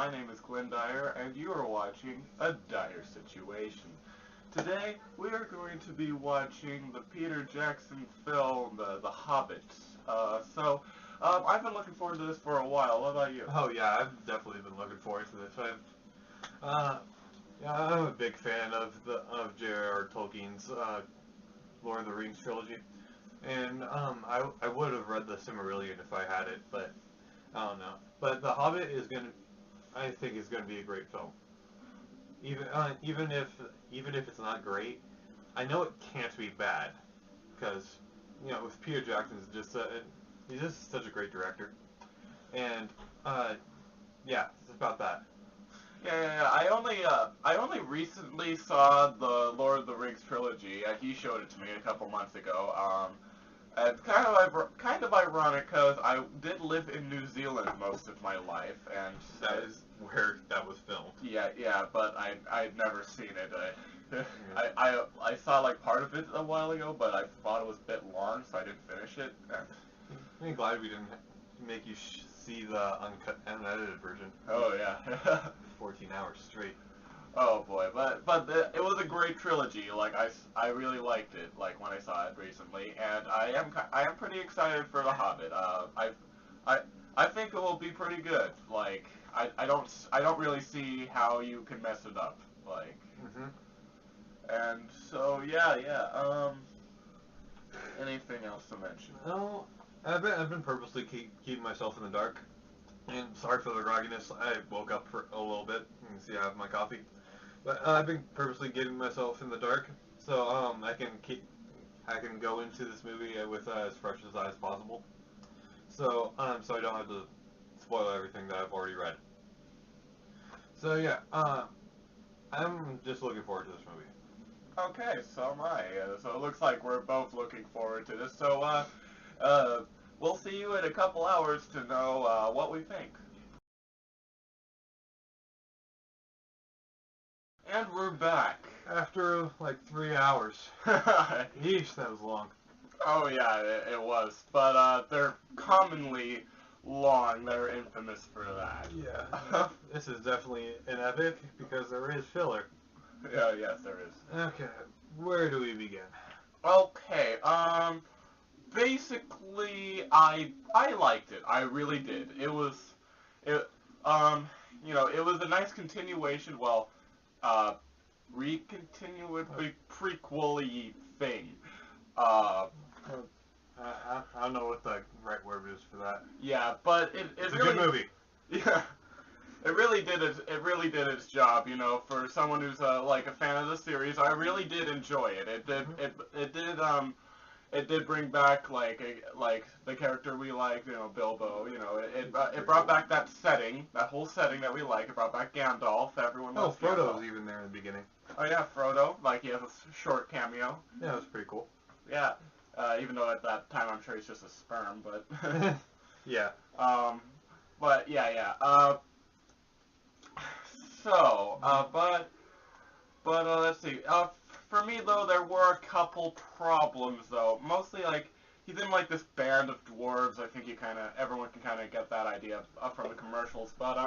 My name is Glenn Dyer, and you are watching A Dyer-Situation. Today, we are going to be watching the Peter Jackson film, The Hobbit. I've been looking forward to this for a while. What about you? Oh yeah, I've definitely been looking forward to this. I'm a big fan of J.R.R. Tolkien's Lord of the Rings trilogy, and I would have read the Silmarillion if I had it, but I don't know. But The Hobbit I think is gonna be a great film. Even if it's not great, I know it can't be bad, because with Peter Jackson's he's just such a great director, and yeah, it's about that. Yeah. I only recently saw the Lord of the Rings trilogy. He showed it to me a couple months ago. It's kind of ironic because I did live in New Zealand most of my life, and That is where that was filmed. Yeah, but I'd never seen it. I saw like part of it a while ago, but I thought it was a bit long, so I didn't finish it. I'm glad we didn't make you see the unedited version. Oh yeah. 14 hours straight. Oh boy, but it was a great trilogy. Like I really liked it. Like when I saw it recently, and I am pretty excited for The Hobbit. I think it will be pretty good. Like I don't really see how you can mess it up. Like. And so yeah. Anything else to mention? No, I've been purposely keeping myself in the dark. And sorry for the grogginess. I woke up for a little bit. You can see I have my coffee. But I've been purposely getting myself in the dark, so I can go into this movie with as fresh as eyes possible. So I don't have to spoil everything that I've already read. So yeah, I'm just looking forward to this movie. Okay, so am I. So it looks like we're both looking forward to this. So we'll see you in a couple hours to know what we think. And we're back. After like 3 hours. Yeesh, that was long. Oh yeah, it was. But they're commonly long. They're infamous for that. Yeah. This is definitely an epic because there is filler. Yeah, yes, there is. Okay, where do we begin? Okay, basically, I liked it. I really did. It was a nice continuation. Well, prequel-y thing. I don't know what the right word is for that. Yeah, but It's really, a good movie. Yeah, it really did its job. For someone who's like a fan of the series, I really did enjoy it. It did bring back like the character we liked, Bilbo. It brought back that whole setting that we like. It brought back Gandalf. Everyone loves Frodo Gandalf. was even there in the beginning. Oh yeah, Frodo. Like he has a short cameo. Yeah, it was pretty cool. Yeah. Even though at that time I'm sure he's just a sperm, but. Yeah. But yeah. Let's see. For me though, there were a couple problems though. Mostly like he's in like this band of dwarves. I think everyone can kind of get that idea from the commercials. But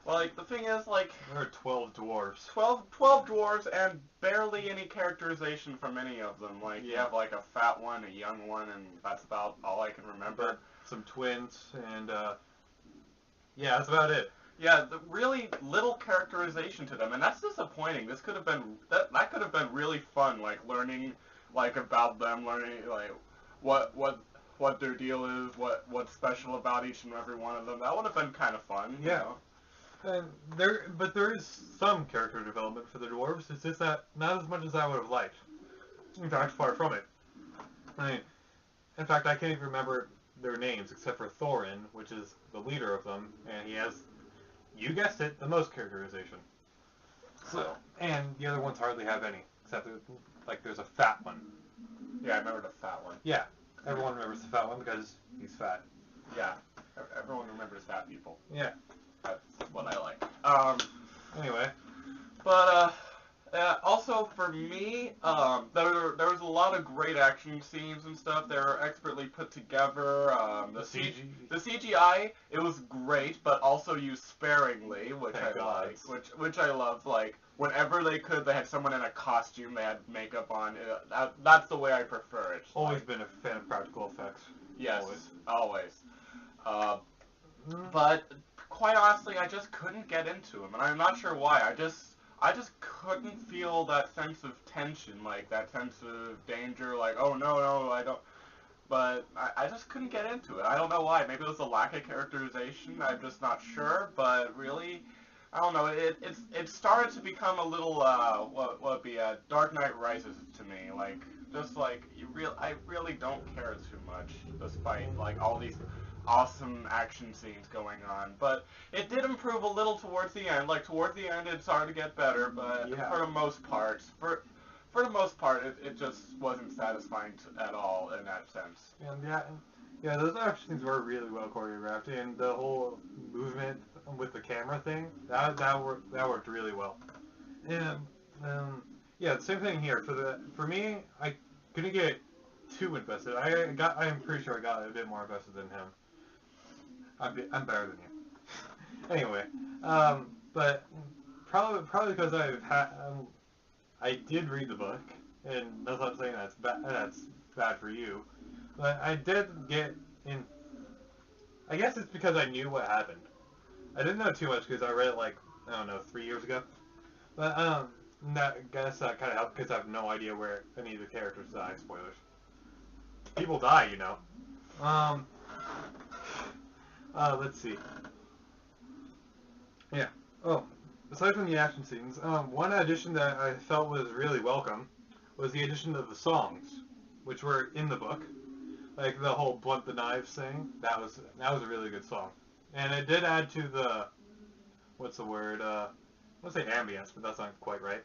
like the thing is like There are 12 dwarves. 12 dwarves and barely any characterization from any of them. Like you have like a fat one, a young one, and that's about all I can remember. Some twins and yeah, that's about it. Yeah, really little characterization to them, and that's disappointing. This could have been that could have been really fun, like learning like about them, learning like what their deal is, what's special about each and every one of them. That would have been kind of fun. Yeah. And there is some character development for the dwarves. It's just that not as much as I would have liked. In fact, far from it. In fact, I can't even remember their names except for Thorin, which is the leader of them, and he has, you guessed it, the most characterization. So, and the other ones hardly have any, except like there's a fat one. Yeah, I remember the fat one. Yeah, everyone remembers the fat one because he's fat. Yeah, everyone remembers fat people. Yeah. That's what I like. Anyway. But also for me, there was a lot of great action scenes and stuff. They were expertly put together. The CGI, it was great, but also used sparingly, which Thank I God. like. Which I love. Like whenever they could, they had someone in a costume. They had makeup on. That's the way I prefer it. Always been a fan of practical effects. Yes, Always. always. But quite honestly, I just couldn't get into them, and I'm not sure why. I just couldn't feel that sense of tension, like that sense of danger, like, oh no, I don't. But I just couldn't get into it. I don't know why. Maybe it was a lack of characterization. I'm just not sure. But really, I don't know. It started to become a little what would be Dark Knight Rises to me. Like just like I really don't care too much, despite like all these awesome action scenes going on. But it did improve a little towards the end. Like towards the end, it started to get better. But Yeah. for the most part, for the most part, it just wasn't satisfying at all in that sense. And yeah, those action scenes were really well choreographed, and the whole movement with the camera thing that worked really well. And yeah, the same thing here. For me, I couldn't get too invested. I'm pretty sure I got a bit more invested than him. I'm better than you. Anyway, but probably because I did read the book, and that's not saying that's bad for you, but I did get in. I guess it's because I knew what happened. I didn't know too much because I read it like I don't know 3 years ago, but I guess that kind of helped because I have no idea where any of the characters die. Spoilers. People die, you know. Let's see. Yeah. Oh, aside from the action scenes, one addition that I felt was really welcome was the addition of the songs, which were in the book. Like the whole "Blunt the Knives" thing. That was a really good song, and it did add to the what's the word? I want to say ambience, but that's not quite right.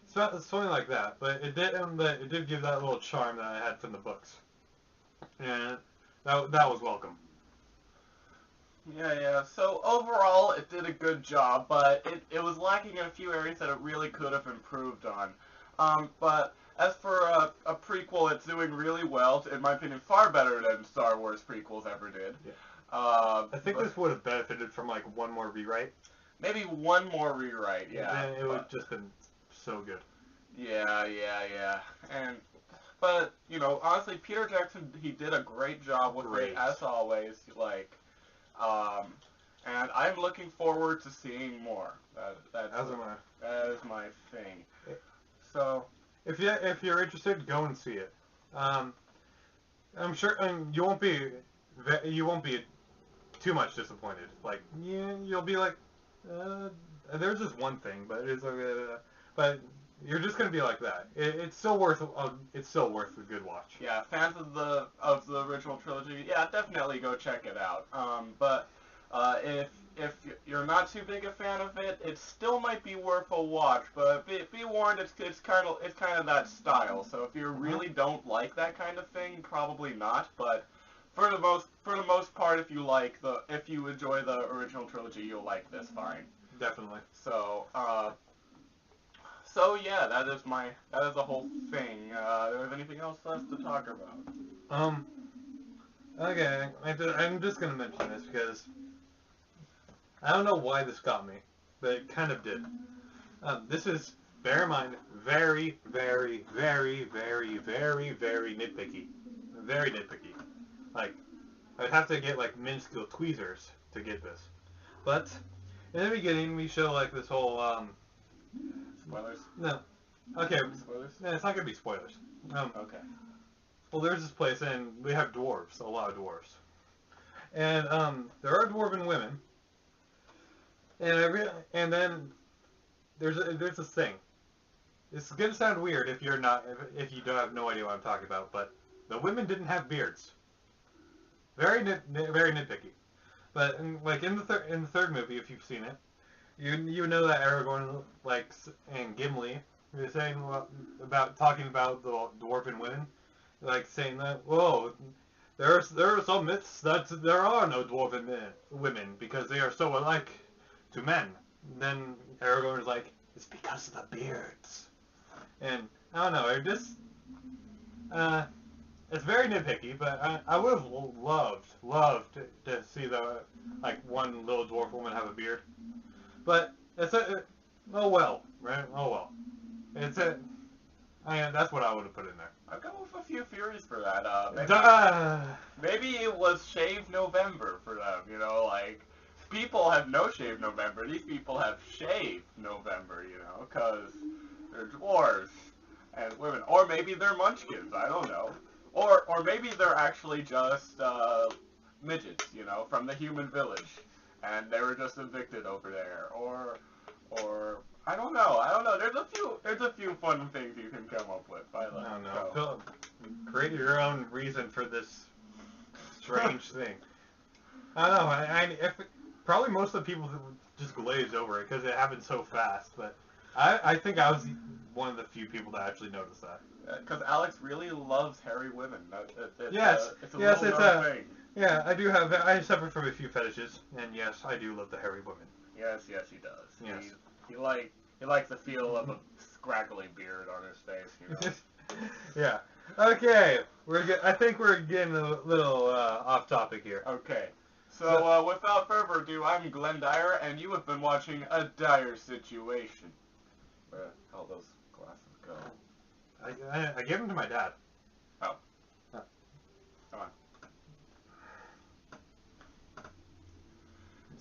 It's something like that, but it did give that little charm that I had from the books, and that was welcome. Yeah. So overall, it did a good job, but it was lacking in a few areas that it really could have improved on. But as for a prequel, it's doing really well. In my opinion, far better than Star Wars prequels ever did. Yeah. I I think this would have benefited from like one more rewrite. maybe one more rewrite. Yeah. And it would have just been so good. Yeah. But you know, honestly, Peter Jackson, he did a great job with Great. it as always. Like, and I'm looking forward to seeing more. That is my thing. So. If you're interested, go and see it. I'm sure you won't be too much disappointed. Like you'll be like, there's just one thing, but but you're just gonna be like that. It's still worth a good watch. Yeah, fans of the original trilogy, yeah, definitely go check it out. But if you're not too big a fan of it, it still might be worth a watch. But be warned, it's kind of that style. So if you really don't like that kind of thing, probably not. But for the most part, if you enjoy the original trilogy, you'll like this fine. Definitely. So yeah, that is the whole thing. Do you have anything else for us to talk about? Okay, I'm just gonna mention this because I don't know why this got me, but it kind of did. This is, bear in mind, very, very, very, very, very, very nitpicky. Very nitpicky. Like, I'd have to get like minuscule tweezers to get this. But in the beginning, we show like this whole Spoilers? No. Okay. Spoilers? No, it's not gonna be spoilers. Okay. Well, there's this place, and we have dwarves, a lot of dwarves, and there are dwarven women, and then there's this thing. It's gonna sound weird if you don't have no idea what I'm talking about, but the women didn't have beards. Very nitpicky. But like in the third movie, if you've seen it, you know that Aragorn and Gimli were saying talking about the dwarven women, like saying that there are some myths that there are no dwarven women because they are so alike to men. Then Aragorn is like, It's because of the beards. And I don't know, it's very nitpicky, but I would have loved to see the, like, one little dwarf woman have a beard. But oh well, right? Oh well. That's what I would have put in there. I've come with a few theories for that. Maybe it was Shave November for them, you know, like, people have no Shave November. These people have Shave November, you know, because they're dwarves and women. Or maybe they're munchkins, I don't know. Or maybe they're actually just midgets, you know, from the human village, and they were just evicted over there. Or I don't know. There's a few fun things you can come up with. I don't know. Philip, create your own reason for this strange thing. I don't know. Probably most of the people just glazed over it because it happened so fast. But I think I was one of the few people that actually noticed that. Because Alex really loves hairy women. It's a known thing. Yeah, I suffer from a few fetishes, and yes, I do love the hairy women. Yes, he does. Yes. He likes the feel of a scraggly beard on his face, you know. Yeah. Okay. I think we're getting a little off topic here. Okay. So without further ado, I'm Glenn Dyer, and you have been watching A Dyer-Situation. Where the hell those glasses go? I gave them to my dad. Oh. Oh. Come on.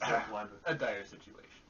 So blinded. A Dyer-Situation.